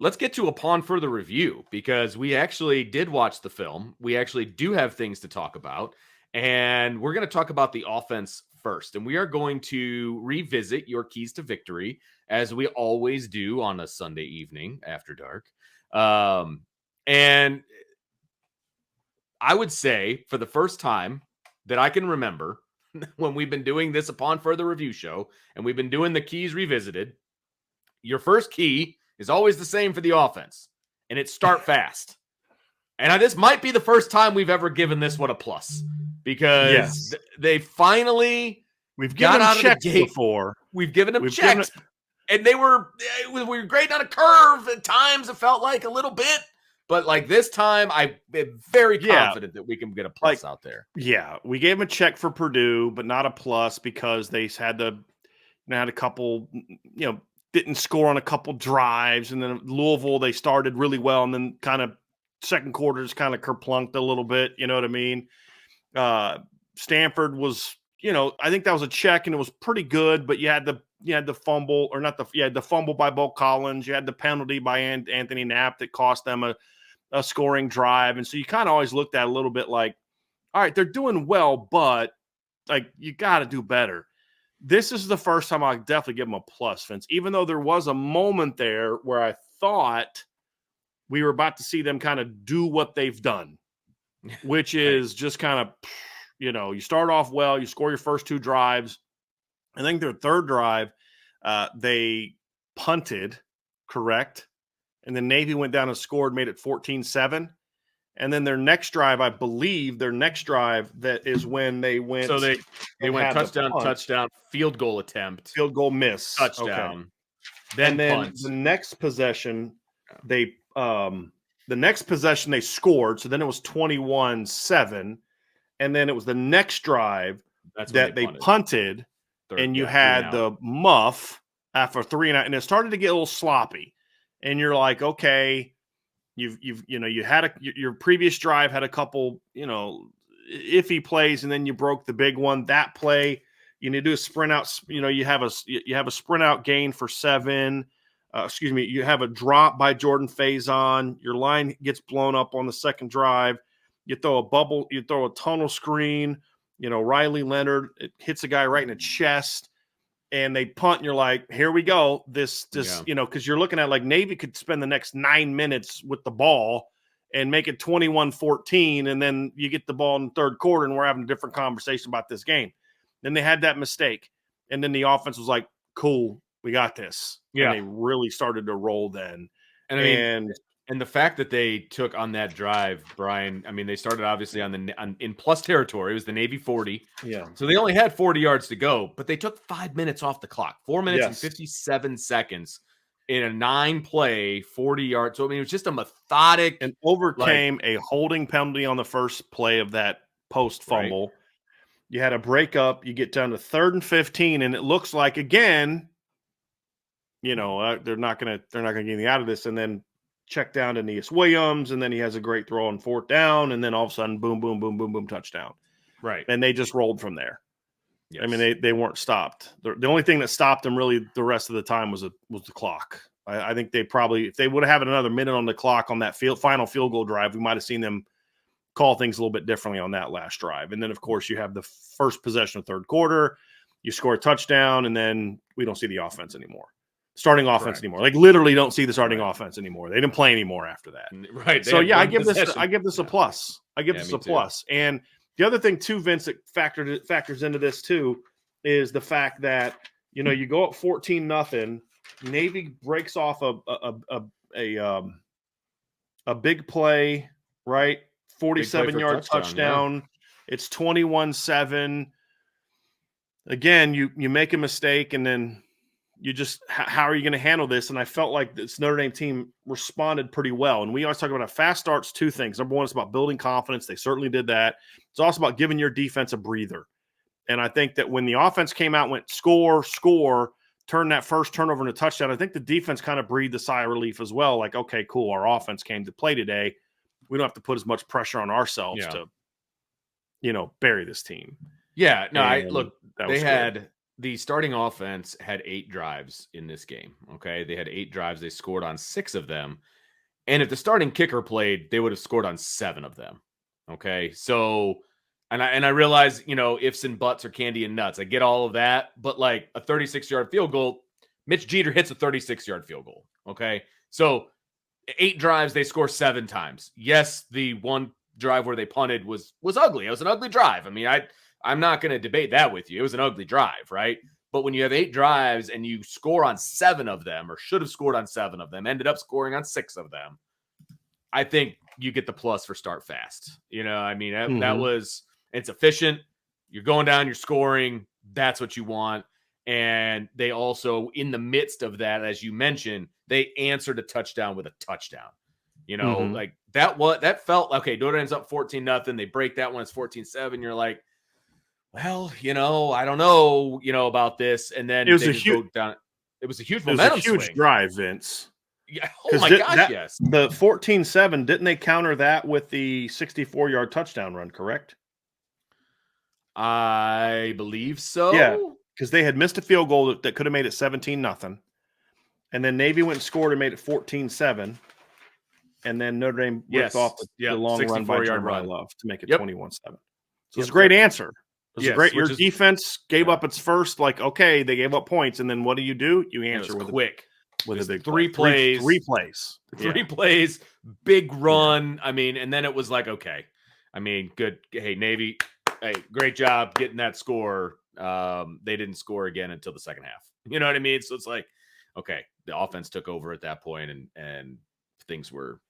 let's get to upon further review, because we actually did watch the film. We actually do have things to talk about, and we're going to talk about the offense first. And we are going to revisit your keys to victory, as we always do on a Sunday evening after dark. And I would say, for the first time that I can remember, when we've been doing this upon further review show, and we've been doing the keys revisited, your first key is always the same for the offense, and it's start fast. And this might be the first time we've ever given this one a plus, because they finally we've given them checks before. We've given them checks, and we were grading on a curve. At times, it felt like a little bit. But like this time, I'm very confident that we can get a plus out there. Yeah, we gave them a check for Purdue, but not a plus, because they had a couple, didn't score on a couple drives. And then Louisville, they started really well, and then kind of second quarters kind of kerplunked a little bit. You know what I mean? Stanford was, I think that was a check, and it was pretty good, but you had the fumble, or not you had the fumble by Bo Collins. You had the penalty by Anthony Knapp that cost them a scoring drive. And so you kind of always looked at it a little bit like, all right, they're doing well, but like, you got to do better. This is the first time I'll definitely give them a plus, Vince, even though there was a moment there where I thought we were about to see them kind of do what they've done, which is just kind of, you start off well, you score your first two drives. I think their third drive, they punted, correct? And then Navy went down and scored, made it 14-7. And then their next drive, I believe that is when they went. So they went touchdown, field goal attempt. Field goal miss. Touchdown. Okay. Then the next possession, they scored. So then it was 21-7. And then it was the next drive that they punted. And you had the muff after 3 and out, and it started to get a little sloppy. And you're like, okay, you had your previous drive had a couple, iffy plays, and then you broke the big one. That play, you need to do a sprint out. You have a sprint out gain for 7. You have a drop by Jordan Faison. Your line gets blown up on the second drive. You throw a bubble. You throw a tunnel screen. Riley Leonard, it hits a guy right in the chest, and they punt, and you're like, here we go. Because you're looking at like Navy could spend the next 9 minutes with the ball and make it 21-14, and then you get the ball in the third quarter, and we're having a different conversation about this game. Then they had that mistake, and then the offense was like, cool, we got this. Yeah. And they really started to roll then. And the fact that they took on that drive, Brian, they started obviously in plus territory. It was the Navy 40. Yeah. So they only had 40 yards to go, but they took 5 minutes off the clock. 4 minutes and 57 seconds in a 9-play, 40 yards. So, it was just a methodic. And overcame a holding penalty on the first play of that post fumble. Right. You had a breakup. You get down to 3rd and 15, and it looks like, again, they're not going to get anything out of this. And then check down to Neas Williams, and then he has a great throw on 4th down, and then all of a sudden, boom, boom, boom, boom, boom, touchdown. Right. And they just rolled from there. Yes. They weren't stopped. The only thing that stopped them really the rest of the time was the clock. I think they probably, if they would have had another minute on the clock on that final field goal drive, we might have seen them call things a little bit differently on that last drive. And then, of course, you have the first possession of third quarter, you score a touchdown, and then we don't see the offense anymore. Starting offense anymore. Like, literally don't see the starting offense anymore. They didn't play anymore after that. Right. So I give this a plus. I give this a plus. And the other thing too, Vince, that factors into this too, is the fact that, you go up 14-0, Navy breaks off a big play, right? 47-yard touchdown. Yeah. It's 21-7. Again, you make a mistake, and then you just, how are you going to handle this? And I felt like this Notre Dame team responded pretty well. And we always talk about a fast start's 2 things. Number one, it's about building confidence. They certainly did that. It's also about giving your defense a breather. And I think that when the offense came out, went score, turned that first turnover into a touchdown, I think the defense kind of breathed a sigh of relief as well. Like, okay, cool. Our offense came to play today. We don't have to put as much pressure on ourselves to, bury this team. Yeah. No, they the starting offense had 8 drives in this game. Okay. They had 8 drives. They scored on 6 of them. And if the starting kicker played, they would have scored on 7 of them. Okay. So, and I realize, ifs and buts are candy and nuts. I get all of that. But like a 36-yard field goal, Mitch Jeter hits a 36-yard field goal. Okay. So 8 drives, they score 7 times. Yes, the one drive where they punted was ugly. It was an ugly drive. I mean, I'm not going to debate that with you. It was an ugly drive, right? But when you have 8 drives and you score on 7 of them, or should have scored on 7 of them, ended up scoring on 6 of them, I think you get the plus for start fast. I mean, that was, it's efficient. You're going down, you're scoring. That's what you want. And they also, in the midst of that, as you mentioned, they answered a touchdown with a touchdown. Like that felt okay. Notre Dame's up 14-0. They break that one. It's 14-7. You're like, well, I don't know, about this. And then it was they just go down. It was a huge momentum swing. Huge drive, Vince. Yeah. Oh my gosh, yes. The 14-7, didn't they counter that with the 64-yard touchdown run, correct? I believe so. Yeah, because they had missed a field goal that could have made it 17-0. And then Navy went and scored and made it 14-7. And then Notre Dame ripped off the long run by Jeremiah Love to make it 21-7. So it's a great answer. It was great. Your defense gave up its first, okay, they gave up points. And then what do? You answer with quick. With a big 3 plays. 3 plays. 3 plays, big run. I mean, and then it was like, okay. I mean, good. Hey, Navy, hey, great job getting that score. They didn't score again until the second half. You know what I mean? So it's like, okay, the offense took over at that point, and things were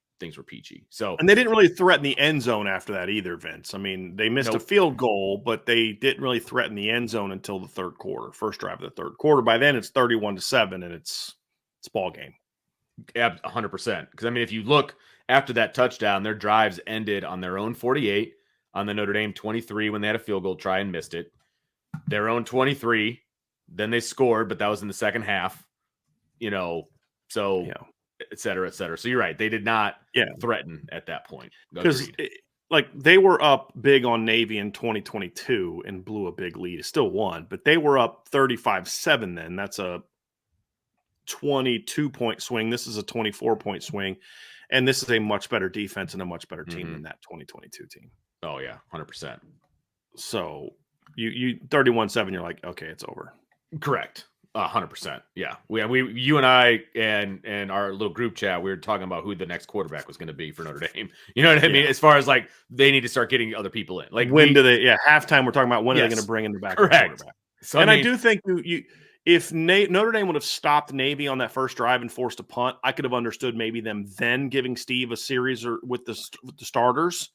peachy. So, and they didn't really threaten the end zone after that either, Vince. I mean, they missed a field goal, but they didn't really threaten the end zone until the third quarter, first drive of the third quarter. By then, it's 31-7, and it's ball game. Yeah, 100%. Because I mean, if you look after that touchdown, their drives ended on their own 48, on the Notre Dame 23 when they had a field goal try and missed it. Their own 23, then they scored, but that was in the second half. So et cetera, et cetera. So you're right. They did not threaten at that point. Because they were up big on Navy in 2022 and blew a big lead. It still won, but they were up 35-7 then. That's a 22-point swing. This is a 24-point swing. And this is a much better defense and a much better team than that 2022 team. Oh, yeah, 100%. So you 31-7, you're like, okay, it's over. Correct. 100%. Yeah. You and I and our little group chat, we were talking about who the next quarterback was going to be for Notre Dame. You know what I mean? As far as they need to start getting other people in. Like halftime, we're talking about when are they going to bring in the backup quarterback. So, I do think if Notre Dame would have stopped Navy on that first drive and forced a punt, I could have understood maybe them then giving Steve a series or with the starters.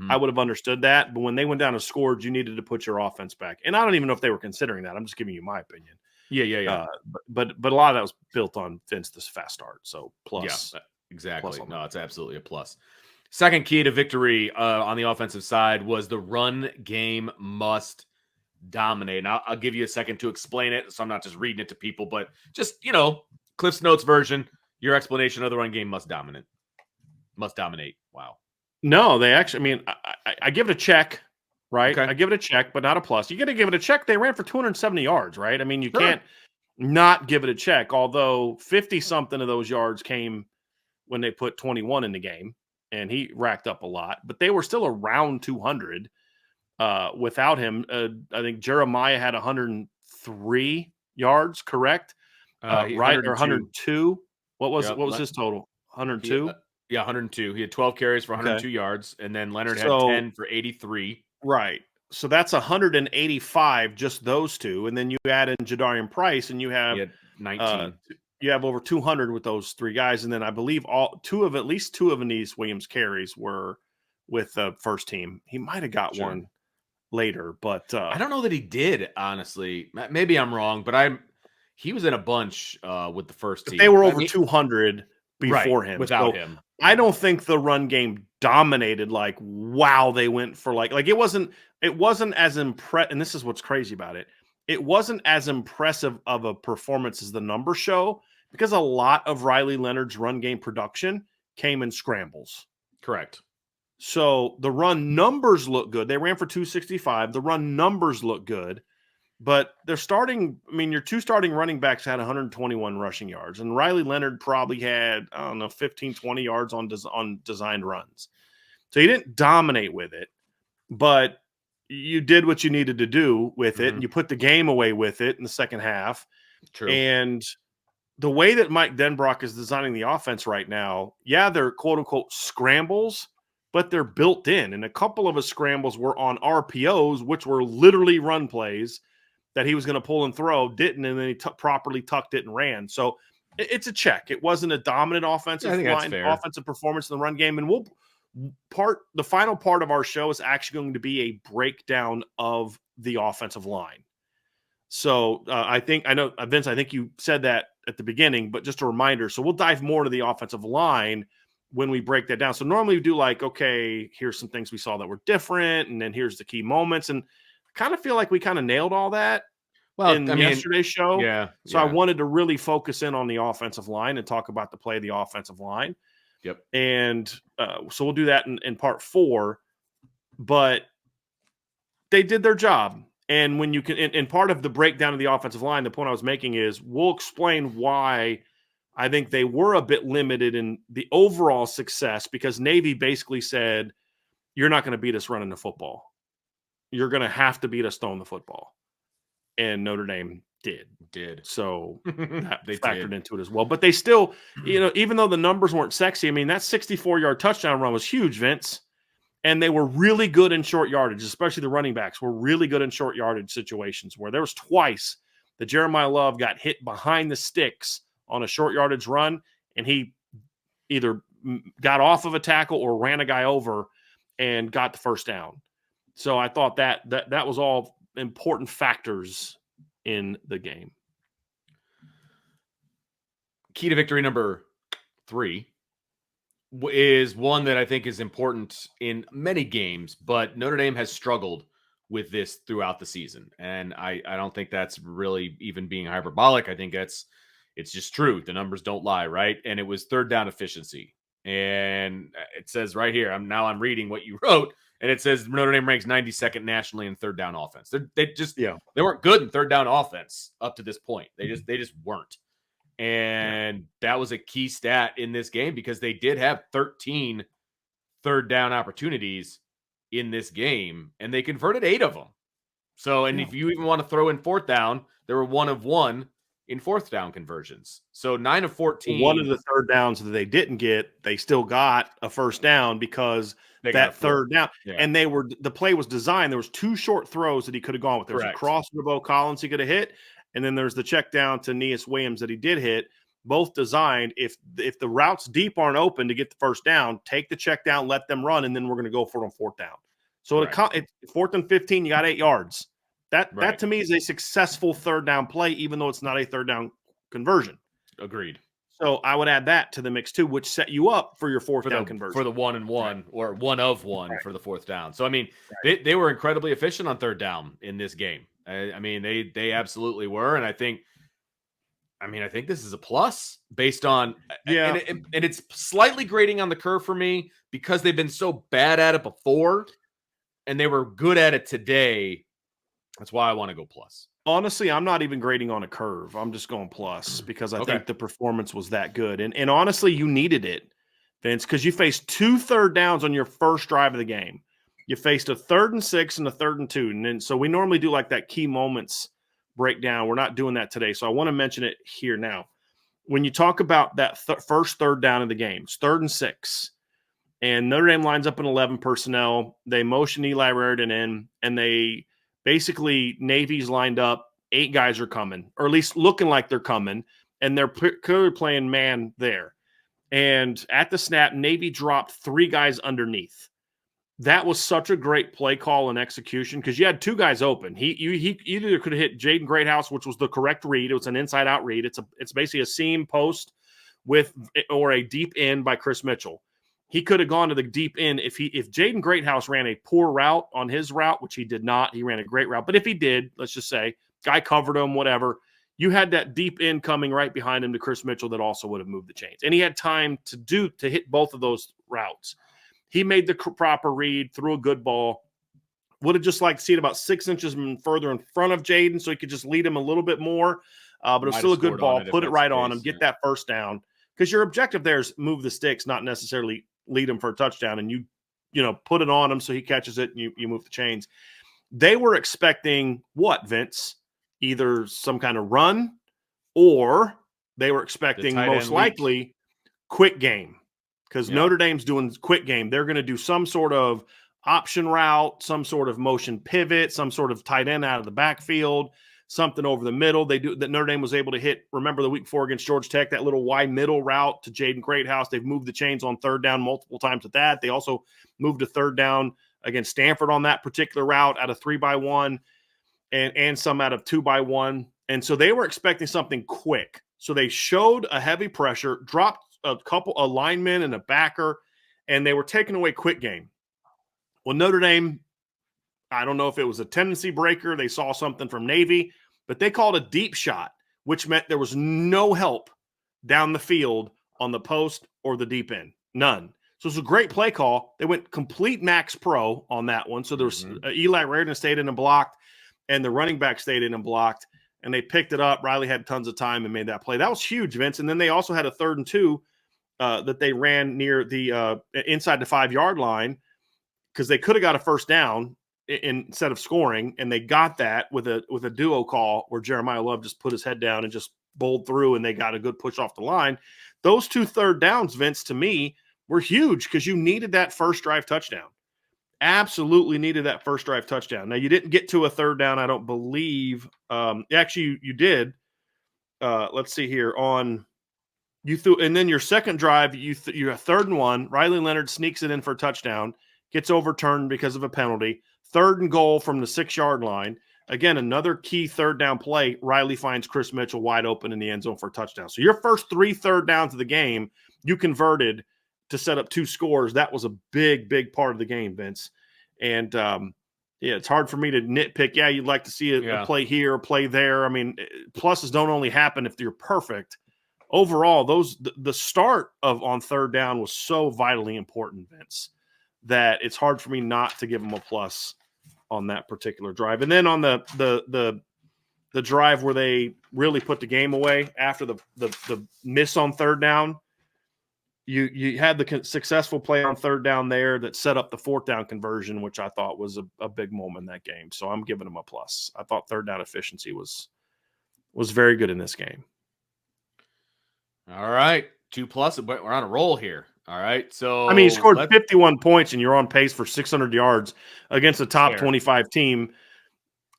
I would have understood that. But when they went down and scored, you needed to put your offense back. And I don't even know if they were considering that. I'm just giving you my opinion. Yeah. But a lot of that was built on Vince, this fast start. So plus. Yeah, exactly. Plus no, it's absolutely a plus. Second key to victory on the offensive side was the run game must dominate. And I'll give you a second to explain it, so I'm not just reading it to people, but just, Cliff's Notes version, your explanation of the run game must dominate. Wow. No, they actually, I mean, I give it a check, right? Okay. I give it a check, but not a plus. You got to give it a check. They ran for 270 yards, right? I mean, you can't not give it a check, although 50-something of those yards came when they put 21 in the game, and he racked up a lot, but they were still around 200 without him. I think Jeremiah had 103 yards, correct? Right, or 102. What was his total? 102? Yeah, 102. He had 12 carries for 102 yards, and then Leonard had 10 for 83. Right. So that's 185, just those two. And then you add in Jadarian Price, and you have 19. You have over 200 with those three guys. And then I believe at least two of Aeneas Williams carries were with the first team. He might have got one later, but I don't know that he did, honestly. Maybe I'm wrong, but he was in a bunch with the first team. They were over 200 before him. Without him. I don't think the run game dominated they went for it wasn't as impressive. And this is what's crazy about it. It wasn't as impressive of a performance as the numbers show, because a lot of Riley Leonard's run game production came in scrambles. Correct. So the run numbers look good. They ran for 265. The run numbers look good. But they're starting. I mean, your two starting running backs had 121 rushing yards, and Riley Leonard probably had, I don't know, 15, 20 yards on designed runs. So he didn't dominate with it, but you did what you needed to do with it, and you put the game away with it in the second half. True. And the way that Mike Denbrock is designing the offense right now, yeah, they're quote unquote scrambles, but they're built in. And a couple of his scrambles were on RPOs, which were literally run plays that he was going to pull and throw, didn't, and then he properly tucked it and ran. So it's a check. It wasn't a dominant offensive performance in the run game. And the final part of our show is actually going to be a breakdown of the offensive line. So I know, Vince, I think you said that at the beginning, but just a reminder. So we'll dive more to the offensive line when we break that down. So normally we do like, okay, here's some things we saw that were different, and then here's the key moments. And I kind of feel like we kind of nailed all that in yesterday's show. Yeah. So I wanted to really focus in on the offensive line and talk about the play of the offensive line. Yep. And so we'll do that in part 4. But they did their job. And when you can, and part of the breakdown of the offensive line, the point I was making is we'll explain why I think they were a bit limited in the overall success, because Navy basically said, you're not going to beat us running the football. You're going to have to beat us throwing the football. And Notre Dame did. So that they factored into it as well. But they still, even though the numbers weren't sexy, I mean, that 64-yard touchdown run was huge, Vince. And they were really good in short yardage, especially the running backs were really good in short yardage situations, where there was twice that Jeremiah Love got hit behind the sticks on a short yardage run, and he either got off of a tackle or ran a guy over and got the first down. So I thought that was all important factors in the game. Key to victory number 3 is one that I think is important in many games, but Notre Dame has struggled with this throughout the season. And I don't think that's really even being hyperbolic. I think it's just true. The numbers don't lie, right? And it was third down efficiency. And it says right here, I'm reading what you wrote, and it says Notre Dame ranks 92nd nationally in third down offense. They weren't good in third down offense up to this point. They just weren't. And that was a key stat in this game, because they did have 13 third down opportunities in this game, and they converted 8 of them. So, and if you even want to throw in fourth down, there were 1 of 1 in fourth down conversions. So 9 of 14. One of the third downs that they didn't get, they still got a first down because that third down. Yeah. And the play was designed. There was 2 short throws that he could have gone with. There was a cross to Bo Collins he could have hit, and then there's the check down to Neas Williams that he did hit. Both designed. If the routes deep aren't open to get the first down, take the check down, let them run, and then we're going to go for it on fourth down. So it's 4th and 15, you got 8 yards. That to me is a successful third down play, even though it's not a third down conversion. Agreed. So I would add that to the mix too, which set you up for your fourth down conversion. For the 1 and 1 or 1 of 1 for the fourth down. So, I mean, they were incredibly efficient on third down in this game. I mean, they absolutely were. And I think this is a plus based on, and it's slightly grading on the curve for me because they've been so bad at it before and they were good at it today. That's why I want to go plus. Honestly, I'm not even grading on a curve. I'm just going plus because I think the performance was that good. And honestly, you needed it, Vince, because you faced 2 third downs on your first drive of the game. You faced a 3rd and 6 and a 3rd and 2. And then, so we normally do like that key moments breakdown. We're not doing that today. So I want to mention it here now. When you talk about that first third down of the game, it's 3rd and 6, and Notre Dame lines up in 11 personnel. They motion Eli Raridan in, and they basically, Navy's lined up. 8 guys are coming, or at least looking like they're coming, and they're clearly playing man there. And at the snap, Navy dropped 3 guys underneath. That was such a great play call and execution because you had 2 guys open. He either could have hit Jaden Greathouse, which was the correct read. It was an inside-out read. It's basically a seam post or a deep end by Chris Mitchell. He could have gone to the deep end if Jaden Greathouse ran a poor route on his route, which he did not. He ran a great route. But if he did, let's just say, guy covered him, whatever, you had that deep end coming right behind him to Chris Mitchell that also would have moved the chains. And he had time to hit both of those routes. He made the proper read, threw a good ball. Would have just liked to see it about 6 inches further in front of Jaden so he could just lead him a little bit more. But it was still a good ball. Put it right on him. Get that first down. Because your objective there is move the sticks, not necessarily lead him for a touchdown. And you put it on him so he catches it and you move the chains. They were expecting what, Vince? Either some kind of run or they were expecting most likely quick game. Because Notre Dame's doing quick game. They're going to do some sort of option route, some sort of motion pivot, some sort of tight end out of the backfield, something over the middle. They do that. Notre Dame was able to hit, remember the week before against Georgia Tech, that little Y middle route to Jaden Greathouse. They've moved the chains on third down multiple times with that. They also moved to third down against Stanford on that particular route out of 3x1 and some out of 2x1. And so they were expecting something quick. So they showed a heavy pressure, dropped a lineman and a backer, and they were taking away quick game. Well, Notre Dame, I don't know if it was a tendency breaker. They saw something from Navy, but they called a deep shot, which meant there was no help down the field on the post or the deep end. None. So it was a great play call. They went complete max pro on that one. So there was Eli Raridan stayed in and blocked, and the running back stayed in and blocked, and they picked it up. Riley had tons of time and made that play. That was huge, Vince. And then they also had a 3rd and 2 that they ran near the inside the 5-yard line, because they could have got a first down instead of scoring, and they got that with a duo call where Jeremiah Love just put his head down and just bowled through, and they got a good push off the line. Those 2 third downs, Vince, to me, were huge because you needed that first drive touchdown. Absolutely needed that first drive touchdown. Now, you didn't get to a third down, I don't believe. Actually, you did. Let's see here. You threw, and then your second drive, you have 3rd and 1. Riley Leonard sneaks it in for a touchdown. Gets overturned because of a penalty. 3rd and goal from the 6-yard line. Again, another key third down play. Riley finds Chris Mitchell wide open in the end zone for a touchdown. So your first 3 third downs of the game, you converted to set up 2 scores. That was a big, big part of the game, Vince. And, it's hard for me to nitpick. Yeah, you'd like to see a play here, a play there. I mean, pluses don't only happen if you're perfect. Overall, the start on third down was so vitally important, Vince, that it's hard for me not to give them a plus on that particular drive. And then on the drive where they really put the game away after the miss on third down, you had the successful play on third down there that set up the 4th down conversion, which I thought was a big moment in that game. So I'm giving them a plus. I thought third down efficiency was very good in this game. All right. 2 plus. We're on a roll here. All right. So, I mean, you scored 51 points and you're on pace for 600 yards against a top 25 team.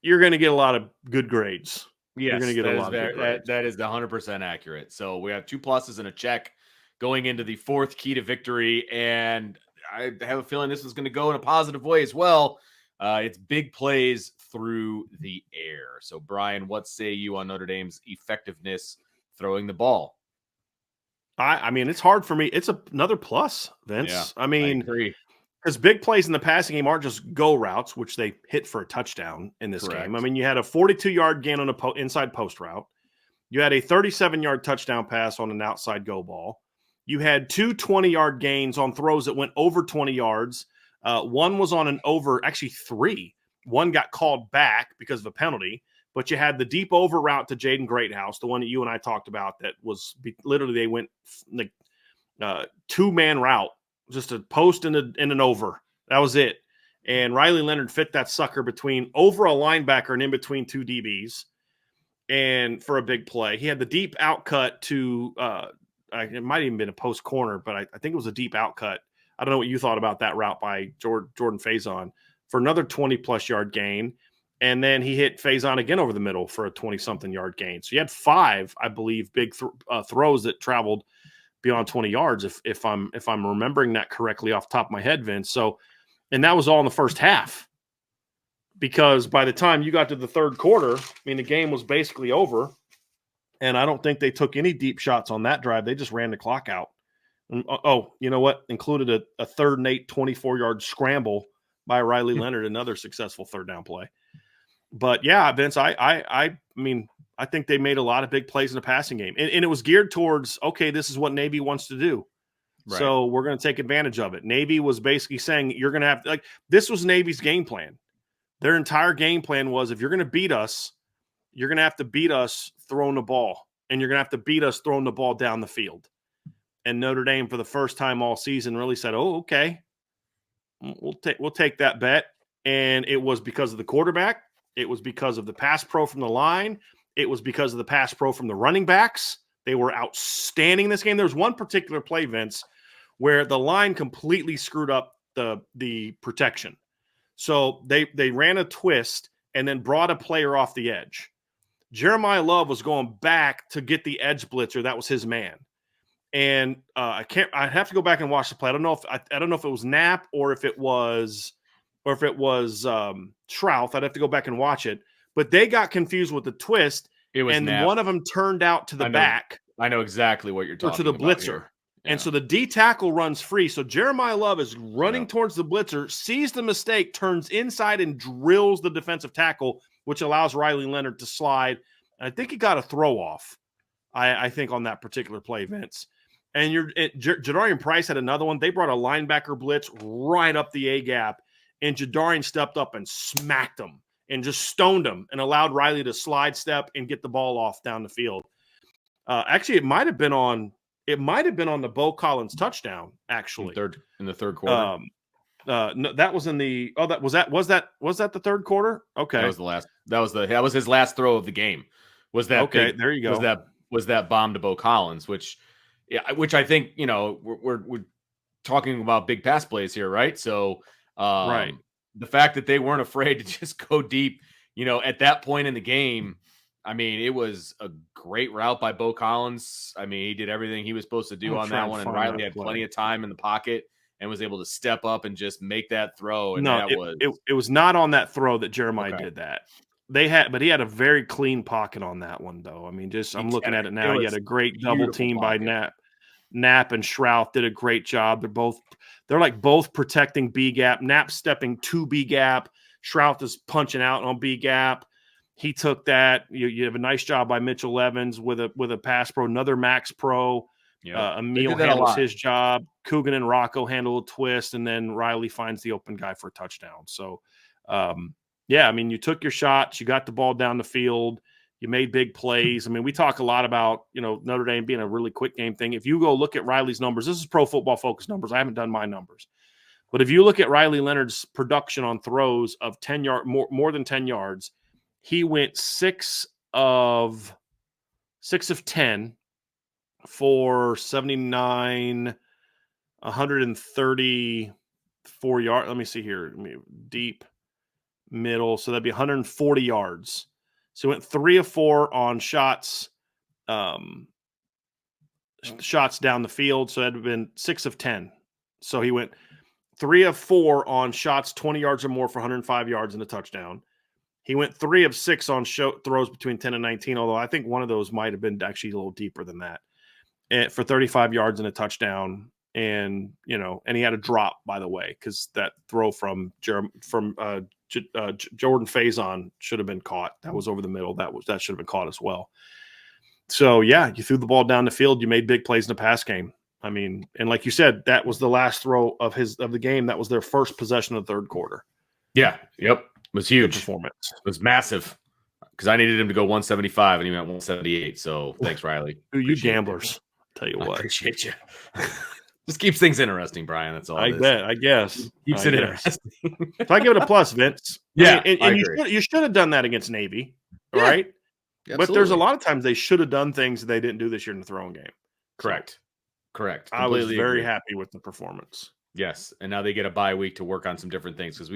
You're going to get a lot of good grades. Yes, you're going to get a lot of good grades. That is 100% accurate. So we have 2 pluses and a check going into the 4th key to victory. And I have a feeling this is going to go in a positive way as well. It's big plays through the air. So, Brian, what say you on Notre Dame's effectiveness throwing the ball? I mean, it's hard for me. It's another plus, Vince. Yeah, I mean, I agree. Because big plays in the passing game aren't just go routes, which they hit for a touchdown in this game. I mean, you had a 42-yard gain on a inside post route. You had a 37-yard touchdown pass on an outside go ball. You had 2 20-yard gains on throws that went over 20 yards. One was on an over, actually 3. One got called back because of a penalty. But you had the deep over route to Jaden Greathouse, the one that you and I talked about that was literally they went like 2-man route, just a post and an over. That was it. And Riley Leonard fit that sucker between over a linebacker and in between 2 DBs and for a big play. He had the deep outcut to it might have even been a post corner, but I think it was a deep outcut. I don't know what you thought about that route by Jordan Faison for another 20-plus yard gain. And then he hit Faison again over the middle for a 20-something yard gain. So you had 5, I believe, big throws that traveled beyond 20 yards, if I'm remembering that correctly off the top of my head, Vince. So, and that was all in the first half, because by the time you got to the third quarter, I mean, the game was basically over, and I don't think they took any deep shots on that drive. They just ran the clock out. And, you know what? Included a 3rd and 8, 24-yard scramble by Riley Leonard, another successful third down play. But yeah, Vince, I mean, I think they made a lot of big plays in the passing game, and it was geared towards, okay, this is what Navy wants to do. Right. So we're going to take advantage of it. Navy was basically saying, you're going to have, like, this was Navy's game plan. Their entire game plan was, if you're going to beat us, you're going to have to beat us throwing the ball, and you're going to have to beat us throwing the ball down the field. And Notre Dame, for the first time all season, really said, "Oh, okay, we'll take that bet." And it was because of the quarterback. It was because of the pass pro from the line. It was because of the pass pro from the running backs. They were outstanding in this game. There was one particular play, Vince, where the line completely screwed up the protection. So they ran a twist and then brought a player off the edge. Jeremiah Love was going back to get the edge blitzer. That was his man. And I have to go back and watch the play. I don't know if it was Knapp or if it was Shrouth. I'd have to go back and watch it. But they got confused with the twist, and Knapp. One of them turned out to the back. I know exactly what you're talking about. Or to the blitzer. Yeah. And so the D tackle runs free. So Jeremiah Love is running towards the blitzer, sees the mistake, turns inside and drills the defensive tackle, which allows Riley Leonard to slide. And I think he got a throw off, I think, on that particular play, Vince. And Jadarian Price had another one. They brought a linebacker blitz right up the A gap, and Jadarian stepped up and smacked him and just stoned him and allowed Riley to slide step and get the ball off down the field. Actually, it might have been on the Bo Collins touchdown. Actually, in the third quarter. No, that was in the. Oh, was that the third quarter? Okay, that was his last throw of the game. Was that okay? There you go. Was that bomb to Bo Collins, which I think, we're talking about big pass plays here, right? So right, the fact that they weren't afraid to just go deep, at that point in the game. I mean, it was a great route by Bo Collins. I mean, he did everything he was supposed to do on that one, and Riley had plenty of time in the pocket and was able to step up and just make that throw. And it was not on that throw that Jeremiah did that. But he had a very clean pocket on that one, though. I mean, I'm looking at it now. He had a great double team by Knapp and Shrouth did a great job. They're like both protecting B gap. Knapp stepping to B gap. Shrouth is punching out on B gap. He took that. You have a nice job by Mitchell Evans with a pass pro, another max pro. Emil handles his job. Coogan and Rocco handle a twist, and then Riley finds the open guy for a touchdown. So, I mean, you took your shots. You got the ball down the field. You made big plays. I mean, we talk a lot about, Notre Dame being a really quick game thing. If you go look at Riley's numbers, this is Pro Football Focus numbers. I haven't done my numbers. But if you look at Riley Leonard's production on throws of 10 yards, more than 10 yards, he went 6 of 10 for 79, 134 yards. Let me see here. Deep, middle. So that'd be 140 yards. So he went 3 of 4 on shots down the field. So that'd have been 6 of 10. So he went 3 of 4 on shots 20 yards or more for 105 yards and a touchdown. He went 3 of 6 on throws between 10 and 19, although I think one of those might have been actually a little deeper than that, for 35 yards and a touchdown. And, and he had a drop, by the way, because that throw from Jordan Faison should have been caught. That was over the middle. That should have been caught as well. So, you threw the ball down the field. You made big plays in the pass game. I mean, and like you said, that was the last throw of the game. That was their first possession of the third quarter. Yeah. Yep. It was huge. Good performance. It was massive because I needed him to go 175 and he went 178. So thanks, Riley. You gamblers. Tell you what. I appreciate you. Just keeps things interesting, Brian. That's all. I guess. Keeps it interesting. So I give it a plus, Vince. Yeah. And you should have done that against Navy. Yeah, right? Absolutely. But there's a lot of times they should have done things they didn't do this year in the throwing game. Correct. Completely I was very happy with the performance. Yes, and now they get a bye week to work on some different things because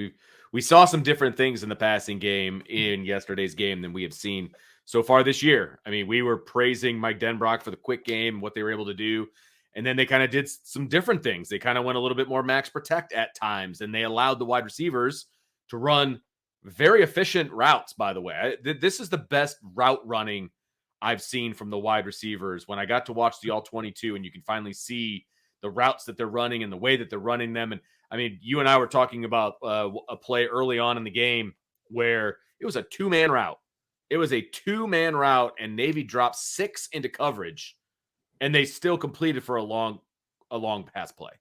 we saw some different things in the passing game in yesterday's game than we have seen so far this year. I mean, we were praising Mike Denbrock for the quick game, what they were able to do, and then they kind of did some different things. They kind of went a little bit more max protect at times, and they allowed the wide receivers to run very efficient routes, by the way. This is the best route running I've seen from the wide receivers when I got to watch the All-22, and you can finally see the routes that they're running and the way that they're running them. And I mean, you and I were talking about a play early on in the game where it was a 2-man route. It was a 2-man route, and Navy dropped 6 into coverage, and they still completed for a long pass play.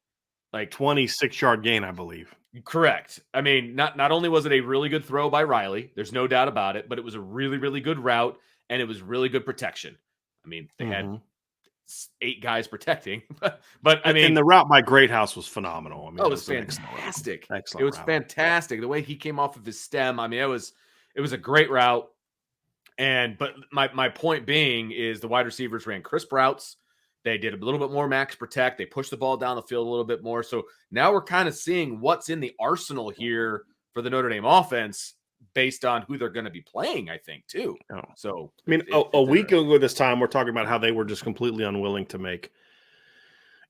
Like 26-yard gain, I believe. Correct. I mean, not only was it a really good throw by Riley, there's no doubt about it, but it was a really, really good route, and it was really good protection. I mean, they had 8 guys protecting, but I mean, and the route by Greathouse was phenomenal. I mean, it was fantastic. Excellent It was route. fantastic. The way he came off of his stem. I mean, it was a great route. But my point being is the wide receivers ran crisp routes. They did a little bit more max protect. They pushed the ball down the field a little bit more. So now we're kind of seeing what's in the arsenal here for the Notre Dame offense based on who they're going to be playing, I think, too. Oh. So, I mean, a week ago this time, we're talking about how they were just completely unwilling to make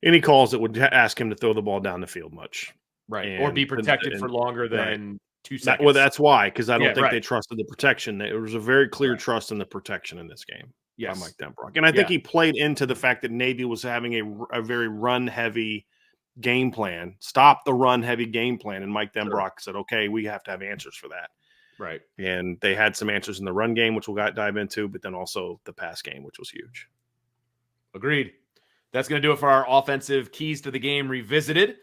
any calls that would ask him to throw the ball down the field much. Right. Or be protected for longer than 2 seconds. Well, that's why, because I don't think they trusted the protection. There was a very clear trust in the protection in this game. By Mike Denbrock. And I think he played into the fact that Navy was having a very run-heavy game plan, stop the run-heavy game plan. And Mike Denbrock said, okay, we have to have answers for that. Right. And they had some answers in the run game, which we'll dive into, but then also the pass game, which was huge. Agreed. That's going to do it for our offensive keys to the game revisited.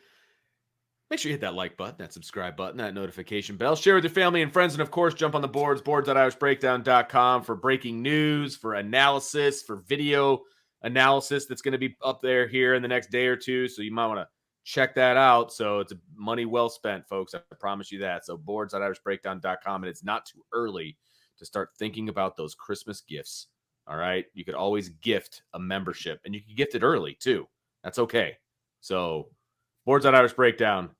Make sure you hit that like button, that subscribe button, that notification bell. Share with your family and friends. And, of course, jump on the boards.irishbreakdown.com for breaking news, for analysis, for video analysis that's going to be up there here in the next day or two. So you might want to check that out. So it's money well spent, folks. I promise you that. So boards.irishbreakdown.com. And it's not too early to start thinking about those Christmas gifts. All right? You could always gift a membership. And you can gift it early, too. That's okay. So boards.irishbreakdown.com.